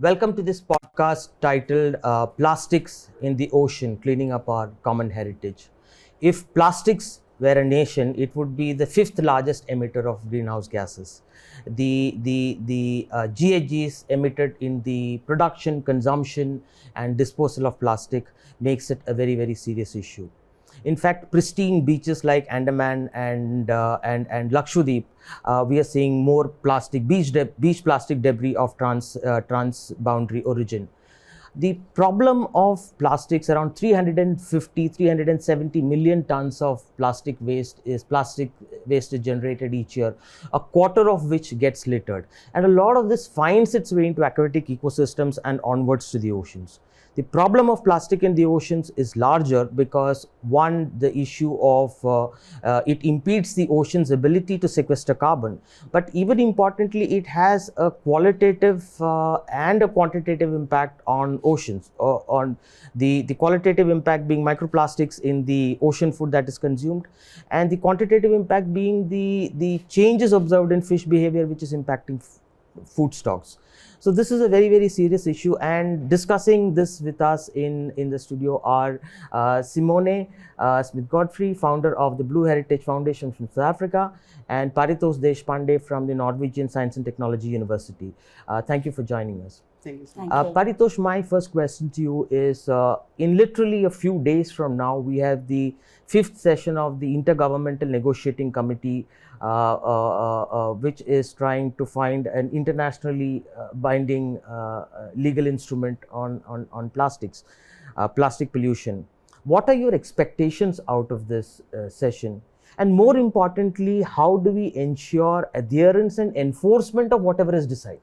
Welcome to this podcast titled Plastics in the Ocean, Cleaning Up Our Common Heritage. If plastics were a nation, it would be the fifth largest emitter of greenhouse gases. The GHGs emitted in the production, consumption and disposal of plastic makes it a very, very serious issue. In fact, pristine beaches like Andaman and Lakshadweep, we are seeing more plastic beach plastic debris of trans-boundary origin. The problem of plastics, around 370 million tons of plastic waste is generated each year, a quarter of which gets littered. And a lot of this finds its way into aquatic ecosystems and onwards to the oceans. The problem of plastic in the oceans is larger because, one, the issue of it impedes the ocean's ability to sequester carbon, but even importantly, it has a qualitative and a quantitative impact on oceans, on the qualitative impact being microplastics in the ocean food that is consumed, and the quantitative impact being the changes observed in fish behavior, which is impacting food stocks. So this is a very, very serious issue, and discussing this with us in the studio are Simone Smith-Godfrey, founder of the Blue Heritage Foundation from South Africa, and Paritosh Deshpande from the Norwegian Science and Technology University. Thank you for joining us. Thank you. Paritosh, my first question to you is, in literally a few days from now, we have the fifth session of the Intergovernmental Negotiating Committee, which is trying to find an internationally binding legal instrument on plastics, plastic pollution. What are your expectations out of this session? And more importantly, how do we ensure adherence and enforcement of whatever is decided?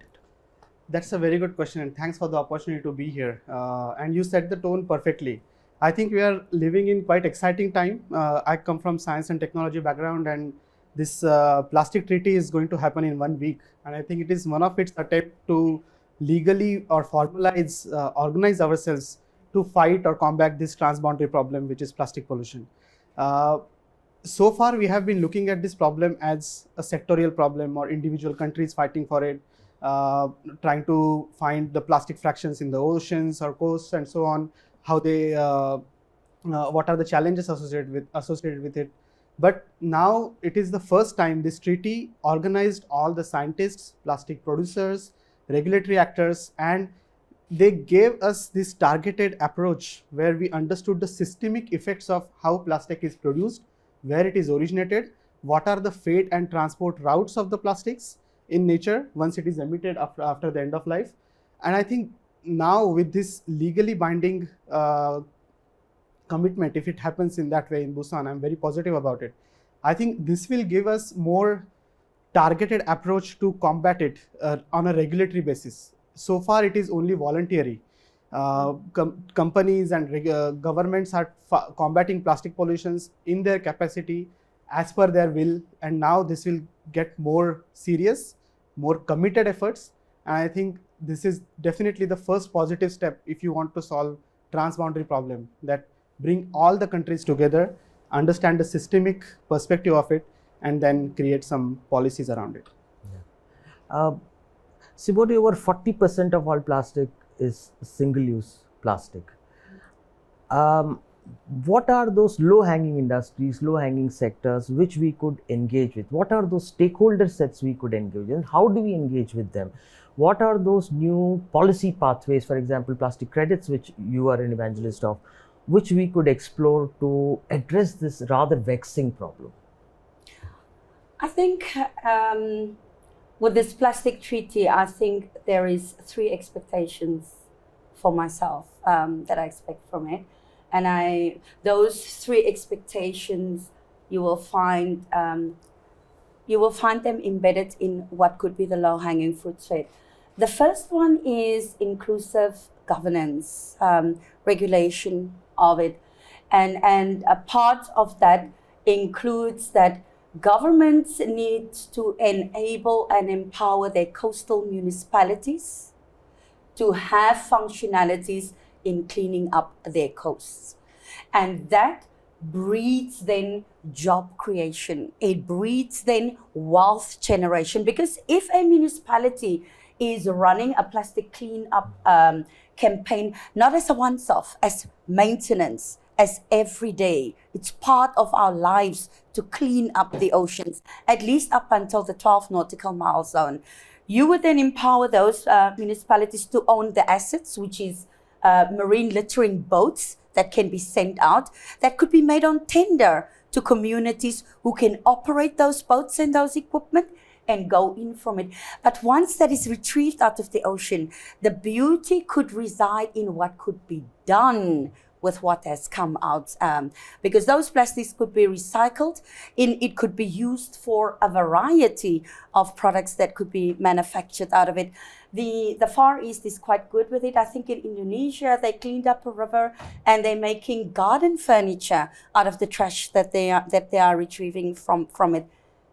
That's a very good question, and thanks for the opportunity to be here. And you set the tone perfectly. I think we are living in quite exciting time. I come from science and technology background, and this plastic treaty is going to happen in 1 week. And I think it is one of its attempt to legally or formalize, organize ourselves to fight or combat this transboundary problem, which is plastic pollution. So far, we have been looking at this problem as a sectorial problem or individual countries fighting for it. Trying to find the plastic fractions in the oceans or coasts and so on, how they, what are the challenges associated with it. But now it is the first time this treaty organized all the scientists, plastic producers, regulatory actors, and they gave us this targeted approach where we understood the systemic effects of how plastic is produced, where it is originated, what are the fate and transport routes of the plastics in nature once it is emitted after the end of life. And I think now with this legally binding commitment, if it happens in that way in Busan, I'm very positive about it. I think this will give us more targeted approach to combat it on a regulatory basis. So far it is only voluntary. Companies and governments are combating plastic pollutions in their capacity as per their will, and now this will get more serious, more committed efforts. And I think this is definitely the first positive step if you want to solve transboundary problem, that bring all the countries together, understand the systemic perspective of it, and then create some policies around it. Yeah. Simone, over 40% of all plastic is single-use plastic. What are those low-hanging industries, low-hanging sectors which we could engage with? What are those stakeholder sets we could engage in? How do we engage with them? What are those new policy pathways, for example, plastic credits, which you are an evangelist of, which we could explore to address this rather vexing problem? I think with this plastic treaty, I think there is 3 expectations for myself that I expect from it. And those 3 expectations, you will find them embedded in what could be the low-hanging fruit trade. The first one is inclusive governance, regulation of it, and a part of that includes that governments need to enable and empower their coastal municipalities to have functionalities in cleaning up their coasts. And that breeds then job creation. It breeds then wealth generation, because if a municipality is running a plastic cleanup campaign, not as a once-off, as maintenance, as every day. It's part of our lives to clean up the oceans, at least up until the 12 nautical mile zone. You would then empower those municipalities to own the assets, which is marine littering boats that can be sent out, that could be made on tender to communities who can operate those boats and those equipment and go in from it. But once that is retrieved out of the ocean, the beauty could reside in what could be done with what has come out, because those plastics could be recycled. It could be used for a variety of products that could be manufactured out of it. The Far East is quite good with it. I think in Indonesia, they cleaned up a river and they're making garden furniture out of the trash that they are retrieving from it.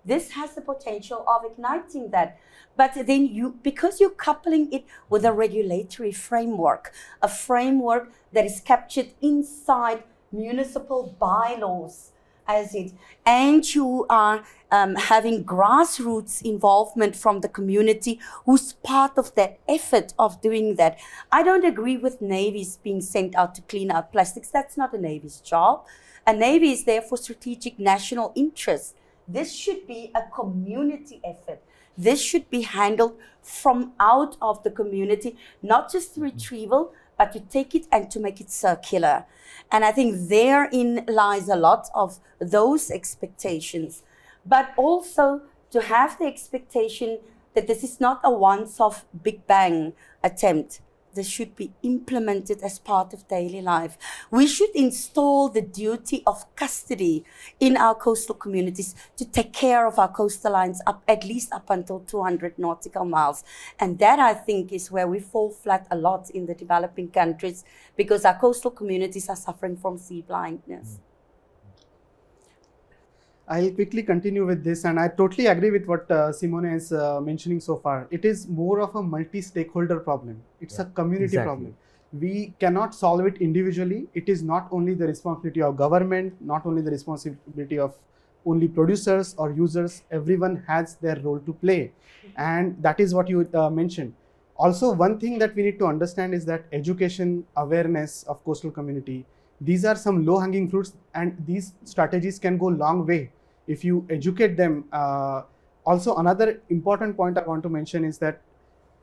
This has the potential of igniting that. But then because you're coupling it with a regulatory framework, a framework that is captured inside municipal bylaws as it, and you are having grassroots involvement from the community who's part of that effort of doing that. I don't agree with navies being sent out to clean out plastics. That's not a navy's job. A navy is there for strategic national interests. This should be a community effort. This should be handled from out of the community, not just the retrieval, but to take it and to make it circular. And I think therein lies a lot of those expectations, but also to have the expectation that this is not a once-off big bang attempt. This should be implemented as part of daily life. We should install the duty of custody in our coastal communities to take care of our coastal lines at least up until 200 nautical miles. And that, I think, is where we fall flat a lot in the developing countries, because our coastal communities are suffering from sea blindness. I'll quickly continue with this, and I totally agree with what Simone is mentioning so far. It is more of a multi-stakeholder problem. It's a community problem. We cannot solve it individually. It is not only the responsibility of government, not only the responsibility of only producers or users. Everyone has their role to play, and that is what you mentioned. Also, one thing that we need to understand is that education, awareness of coastal community, these are some low-hanging fruits, and these strategies can go a long way if you educate them. Also, another important point I want to mention is that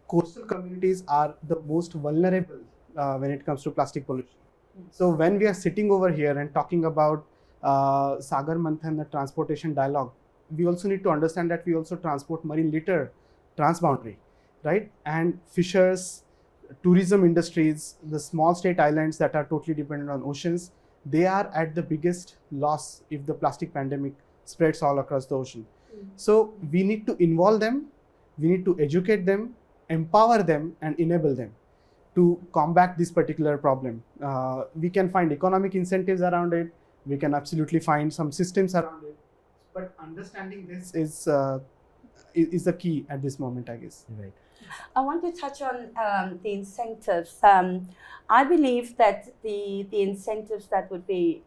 coastal communities are the most vulnerable when it comes to plastic pollution. So when we are sitting over here and talking about Sagar Manthan, the transportation dialogue, we also need to understand that we also transport marine litter transboundary, right? And fishers, tourism industries, the small state islands that are totally dependent on oceans, they are at the biggest loss if the plastic pandemic spreads all across the ocean. So we need to involve them, we need to educate them, empower them, and enable them to combat this particular problem. We can find economic incentives around it, we can absolutely find some systems around it, but understanding this is the key at this moment, I guess. Right. I want to touch on the incentives. I believe that the incentives that would be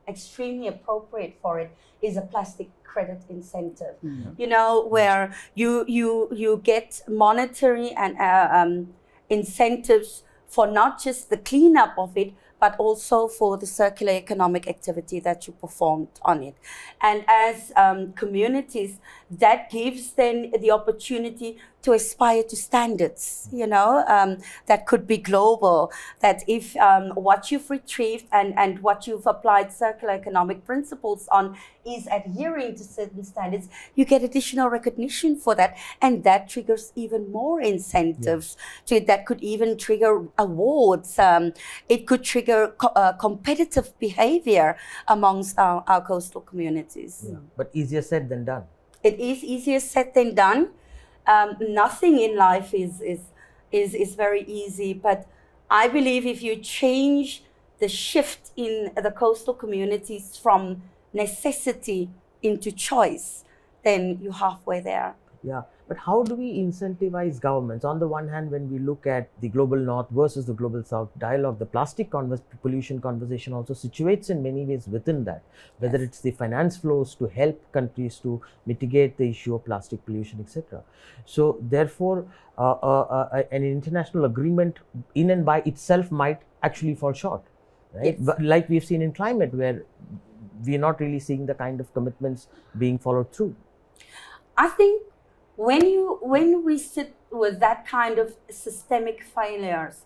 extremely appropriate for it is a plastic credit incentive. You know, where you get monetary and incentives for not just the cleanup of it, but also for the circular economic activity that you performed on it. And as communities, that gives then the opportunity to aspire to standards, you know, that could be global, that if what you've retrieved and what you've applied circular economic principles on is adhering to certain standards, you get additional recognition for that. And that triggers even more incentives to it. That could even trigger awards. It could trigger competitive behavior amongst our coastal communities. But easier said than done. It is easier said than done. Nothing in life is very easy, but I believe if you change the shift in the coastal communities from necessity into choice, then you're halfway there. Yeah, But how do we incentivize governments? On the one hand, when we look at the global north versus the global south dialogue, the plastic pollution conversation also situates in many ways within that, whether it's the finance flows to help countries to mitigate the issue of plastic pollution, etc. So therefore, an international agreement in and by itself might actually fall short, right? Yes. But like we've seen in climate, where we're not really seeing the kind of commitments being followed through. I think when we sit with that kind of systemic failures,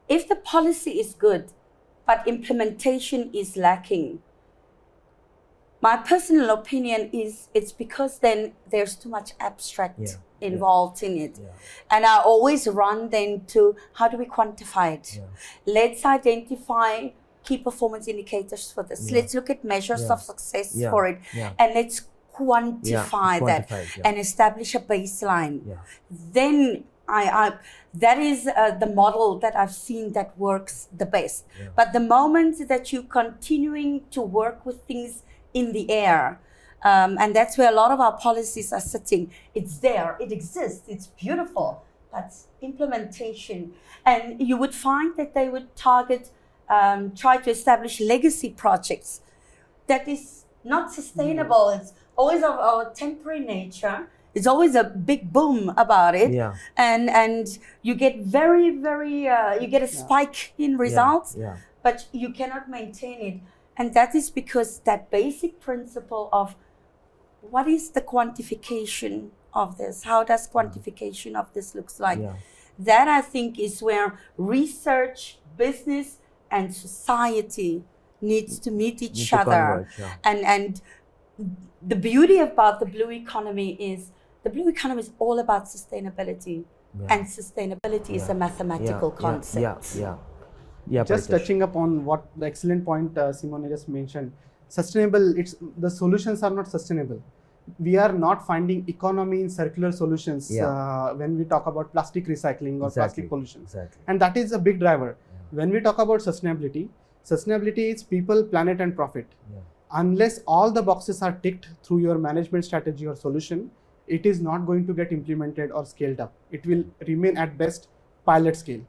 if the policy is good, but implementation is lacking, my personal opinion is it's because then there's too much abstract involved in it. Yeah. And I always run then to how do we quantify it? Yeah. Let's identify key performance indicators for this. Yeah. Let's look at measures of success for it. Yeah. And let's quantify that and establish a baseline. Yeah. Then that is the model that I've seen that works the best. Yeah. But the moment that you're continuing to work with things in the air, and that's where a lot of our policies are sitting. It's there, it exists, it's beautiful, but implementation. And you would find that they would target, try to establish legacy projects that is not sustainable. It's always of our temporary nature. It's always a big boom about it. Yeah. And you get very, very, you get a spike in results, but you cannot maintain it. And that is because that basic principle of what is the quantification of this? How does quantification of this looks like? Yeah. That I think is where research, business, and society needs to meet each other. And the beauty about the blue economy is the blue economy is all about sustainability, and sustainability is a mathematical concept. Just touching upon what the excellent point Simone just mentioned, sustainable, the solutions are not sustainable. We are not finding economy in circular solutions when we talk about plastic recycling or plastic pollution. And that is a big driver. When we talk about sustainability is people, planet and profit. Unless all the boxes are ticked through your management strategy or solution, it is not going to get implemented or scaled up. It will remain at best pilot scale,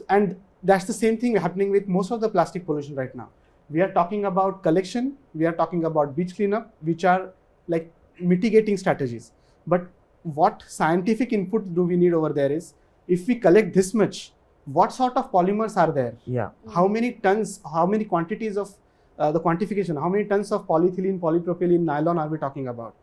and that's the same thing happening with most of the plastic pollution right now. We are talking about collection, we are talking about beach cleanup, which are like mitigating strategies. But what scientific input do we need over there is, if we collect this much, what sort of polymers are there? How many tons, how many quantities of the quantification, how many tons of polyethylene, polypropylene, nylon are we talking about?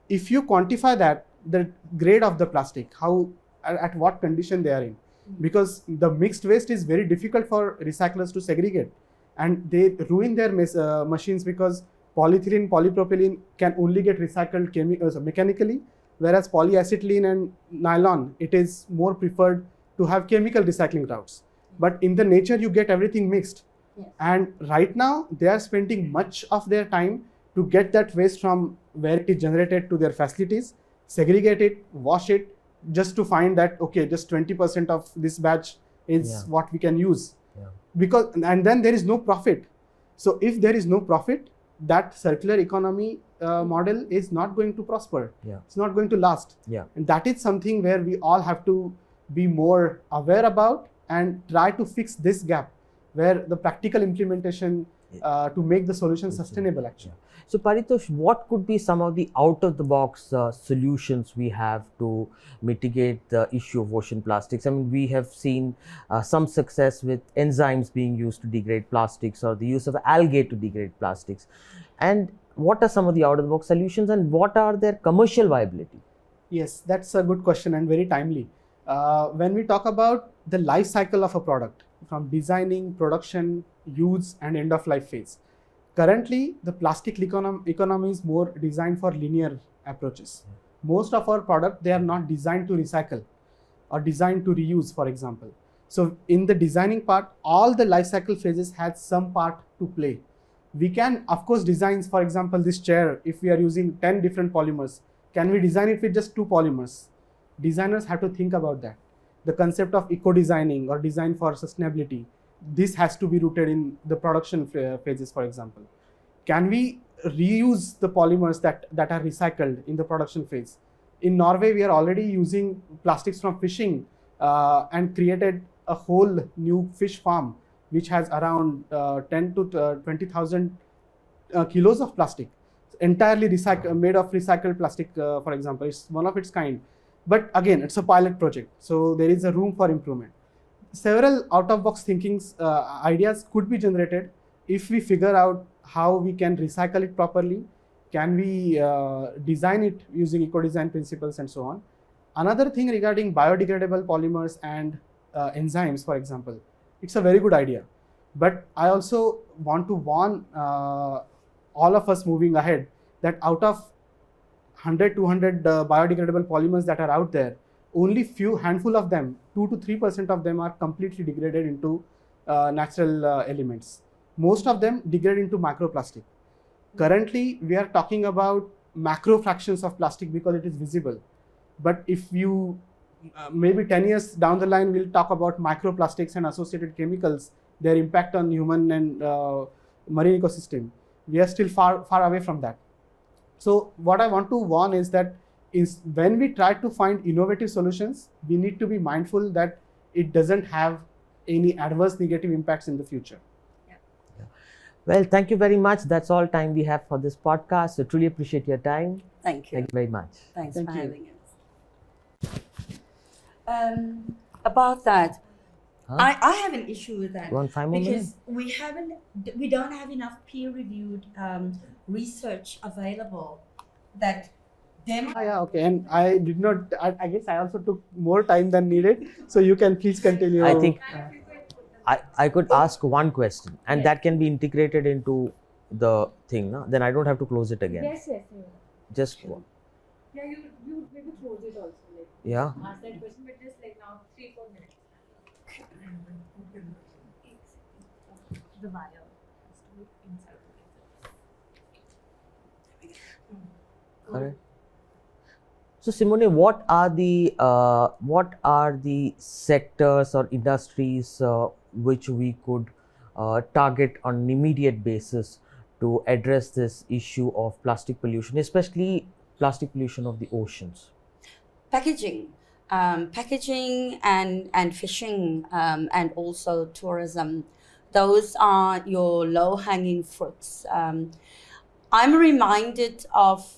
If you quantify that, the grade of the plastic, how, at what condition they are in, because the mixed waste is very difficult for recyclers to segregate, and they ruin their machines because polyethylene, polypropylene can only get recycled mechanically, whereas polyacetylene and nylon, it is more preferred to have chemical recycling routes. But in the nature, you get everything mixed. And right now, they are spending much of their time to get that waste from where it is generated to their facilities, segregate it, wash it, just to find that, okay, just 20% of this batch is what we can use. And then there is no profit. So if there is no profit, that circular economy model is not going to prosper. It's not going to last. And that is something where we all have to be more aware about and try to fix this gap, where the practical implementation to make the solution sustainable actually. So Paritosh, what could be some of the out-of-the-box solutions we have to mitigate the issue of ocean plastics? I mean, we have seen some success with enzymes being used to degrade plastics, or the use of algae to degrade plastics. And what are some of the out-of-the-box solutions, and what are their commercial viability? Yes, that's a good question and very timely. When we talk about the life cycle of a product, from designing, production, use, and end of life phase, currently the plastic economy is more designed for linear approaches. Most of our product, they are not designed to recycle or designed to reuse, for example. So in the designing part, all the life cycle phases had some part to play. We can, of course, design, for example, this chair, if we are using 10 different polymers, can we design it with just 2 polymers? Designers have to think about that. The concept of eco-designing or design for sustainability, this has to be rooted in the production phases, for example. Can we reuse the polymers that are recycled in the production phase? In Norway, we are already using plastics from fishing and created a whole new fish farm which has around 10 to 20,000 kilos of plastic, entirely made of recycled plastic, for example. It's one of its kind. But again, it's a pilot project, so there is a room for improvement. Several out-of-box thinkings ideas could be generated if we figure out how we can recycle it properly. Can we design it using eco-design principles and so on? Another thing regarding biodegradable polymers and enzymes, for example, it's a very good idea. But I also want to warn all of us moving ahead that out of 100, 200 biodegradable polymers that are out there, only handful of them, 2 to 3% of them are completely degraded into natural elements. Most of them degrade into microplastic. Currently, we are talking about macro fractions of plastic because it is visible. But if you, maybe 10 years down the line, we'll talk about microplastics and associated chemicals, their impact on human and marine ecosystem. We are still far away from that. So what I want to warn is that when we try to find innovative solutions, we need to be mindful that it doesn't have any adverse negative impacts in the future. Well, thank you very much. That's all time we have for this podcast. I truly appreciate your time. Thank you. Thank you very much. Thanks Thank for you. having us. About that, Huh? I have an issue with that. You want 5 more minutes? because we don't have enough peer-reviewed research available that Yeah, okay. And I did not, I guess I also took more time than needed. So you can please continue. I think I could ask one question and that can be integrated into the thing. No? Then I don't have to close it again. Yes. Just one. Yeah, you maybe close it also. Like, Yeah. ask that question, but just like now 3-4 minutes. The wire has to be inside. Correct. So Simone, what are the sectors or industries which we could target on an immediate basis to address this issue of plastic pollution, especially plastic pollution of the oceans? packaging and fishing and also tourism. Those are your low-hanging fruits. I'm reminded of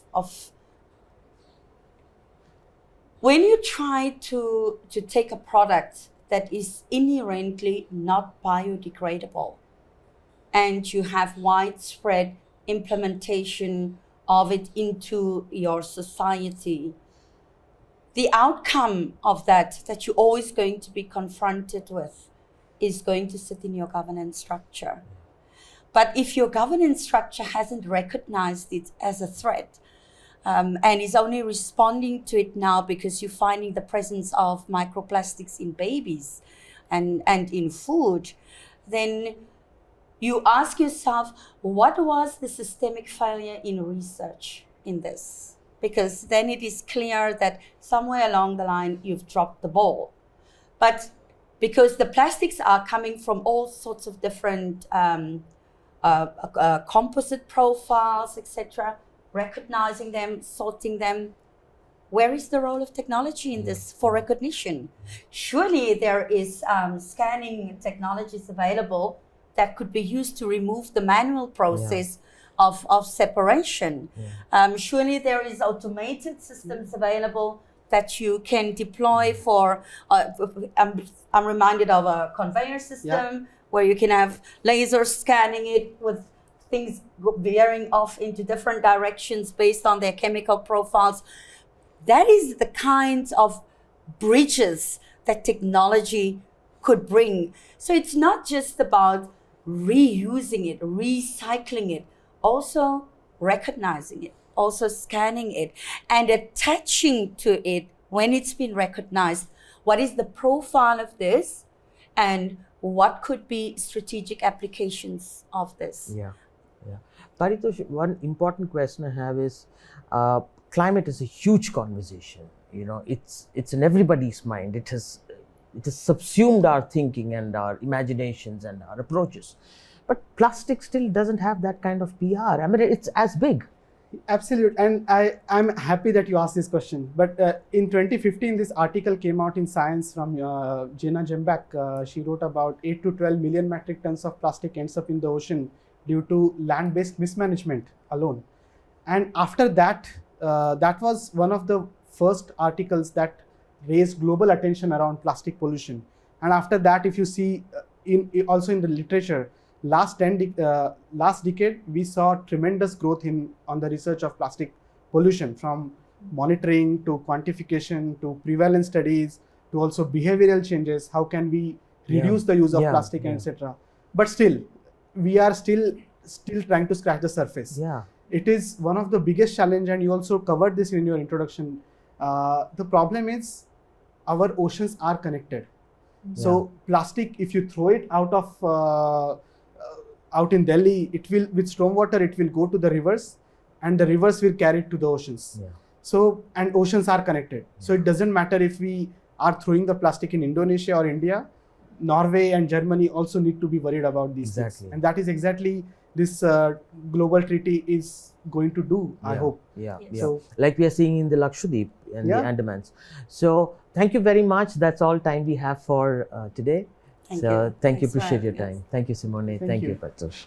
when you try to take a product that is inherently not biodegradable and you have widespread implementation of it into your society, the outcome of that you're always going to be confronted with is going to sit in your governance structure. But if your governance structure hasn't recognized it as a threat and is only responding to it now because you're finding the presence of microplastics in babies and in food, then you ask yourself, what was the systemic failure in research in this? Because then it is clear that somewhere along the line you've dropped the ball. But because the plastics are coming from all sorts of different composite profiles, etc., recognizing them, sorting them, where is the role of technology in this for recognition? Surely there is scanning technologies available that could be used to remove the manual process of separation. Surely there is automated systems available that you can deploy for, I'm reminded of a conveyor system where you can have lasers scanning it with things veering off into different directions based on their chemical profiles. That is the kinds of bridges that technology could bring. So it's not just about reusing it, recycling it, also recognizing it, also scanning it, and attaching to it when it's been recognized. What is the profile of this, and what could be strategic applications of this? Yeah. Paritosh, one important question I have is, climate is a huge conversation. You know, it's in everybody's mind. It has subsumed our thinking and our imaginations and our approaches. But plastic still doesn't have that kind of PR. I mean, it's as big. Absolutely, and I'm happy that you asked this question. But in 2015, this article came out in Science from Jena Jembak. She wrote about 8 to 12 million metric tons of plastic ends up in the ocean due to land-based mismanagement alone. And after that, that was one of the first articles that raised global attention around plastic pollution. And after that, if you see also in the literature, last decade, we saw tremendous growth on the research of plastic pollution, from monitoring to quantification to prevalence studies to also behavioral changes. How can we reduce the use of plastic, etc. But still, we are still trying to scratch the surface. Yeah. It is one of the biggest challenge, and you also covered this in your introduction. The problem is our oceans are connected. So plastic, if you throw it out in Delhi, it will, with stormwater, it will go to the rivers, and the rivers will carry it to the oceans. Yeah. So, and oceans are connected. So it doesn't matter if we are throwing the plastic in Indonesia or India, Norway and Germany also need to be worried about these things. And that is exactly this global treaty is going to do, I hope. Yeah. So, like we are seeing in the Lakshadweep and the Andamans. So thank you very much. That's all time we have for today. Thank you. Thank you. Thanks for Appreciate your having us. time. Thank you, Simone. Thank you, Paritosh.